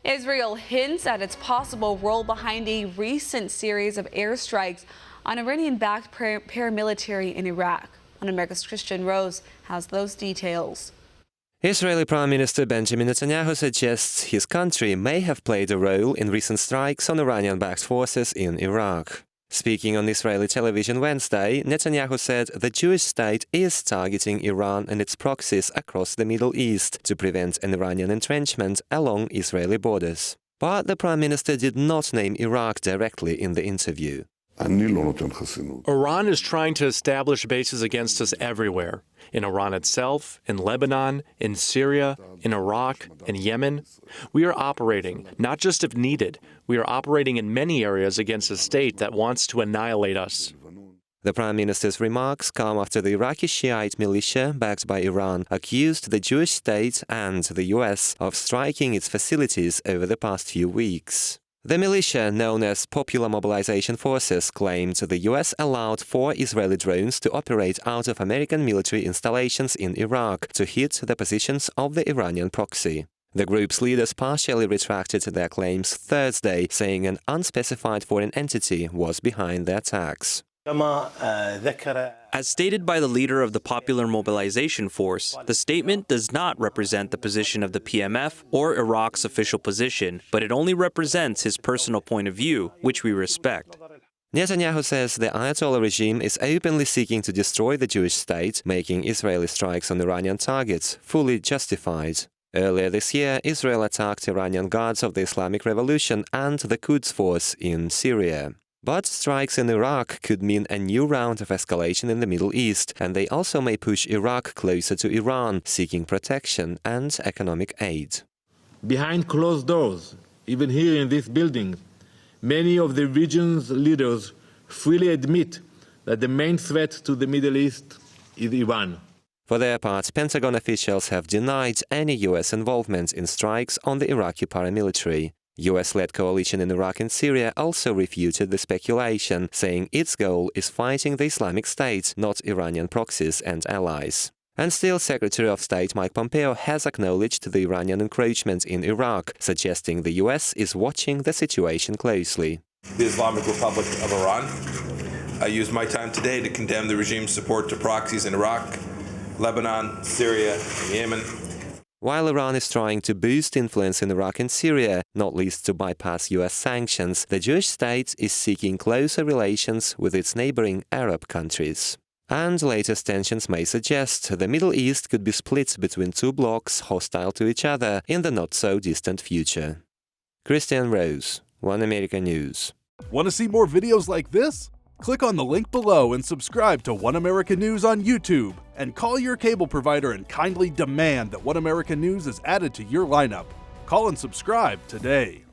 Israel hints at its possible role behind a recent series of airstrikes on Iranian-backed paramilitary in Iraq. On America's Kristian Rouz has those details. Israeli Prime Minister Benjamin Netanyahu suggests his country may have played a role in recent strikes on Iranian-backed forces in Iraq. Speaking on Israeli television Wednesday, Netanyahu said the Jewish state is targeting Iran and its proxies across the Middle East to prevent an Iranian entrenchment along Israeli borders. But the Prime Minister did not name Iraq directly in the interview. Iran is trying to establish bases against us everywhere. In Iran itself, in Lebanon, in Syria, in Iraq, in Yemen. We are operating, not just if needed, we are operating in many areas against a state that wants to annihilate us. The Prime Minister's remarks come after the Iraqi Shiite militia, backed by Iran, accused the Jewish state and the US of striking its facilities over the past few weeks. The militia, known as Popular Mobilization Forces, claimed the US allowed 4 Israeli drones to operate out of American military installations in Iraq to hit the positions of the Iranian proxy. The group's leaders partially retracted their claims Thursday, saying an unspecified foreign entity was behind the attacks. As stated by the leader of the Popular Mobilization Force, the statement does not represent the position of the PMF or Iraq's official position, but it only represents his personal point of view, which we respect. Netanyahu says the Ayatollah regime is openly seeking to destroy the Jewish state, making Israeli strikes on Iranian targets fully justified. Earlier this year, Israel attacked Iranian guards of the Islamic Revolution and the Quds Force in Syria. But strikes in Iraq could mean a new round of escalation in the Middle East, and they also may push Iraq closer to Iran, seeking protection and economic aid. Behind closed doors, even here in this building, many of the region's leaders freely admit that the main threat to the Middle East is Iran. For their part, Pentagon officials have denied any US involvement in strikes on the Iraqi paramilitary. US-led coalition in Iraq and Syria also refuted the speculation, saying its goal is fighting the Islamic State, not Iranian proxies and allies. And still, Secretary of State Mike Pompeo has acknowledged the Iranian encroachment in Iraq, suggesting the US is watching the situation closely. The Islamic Republic of Iran. I use my time today to condemn the regime's support to proxies in Iraq, Lebanon, Syria, and Yemen. While Iran is trying to boost influence in Iraq and Syria, not least to bypass US sanctions, the Jewish state is seeking closer relations with its neighboring Arab countries. And latest tensions may suggest the Middle East could be split between 2 blocs hostile to each other in the not-so-distant future. Kristian Rouz, One America News. Want to see more videos like this? Click on the link below and subscribe to One America News on YouTube, and call your cable provider and kindly demand that One America News is added to your lineup. Call and subscribe today.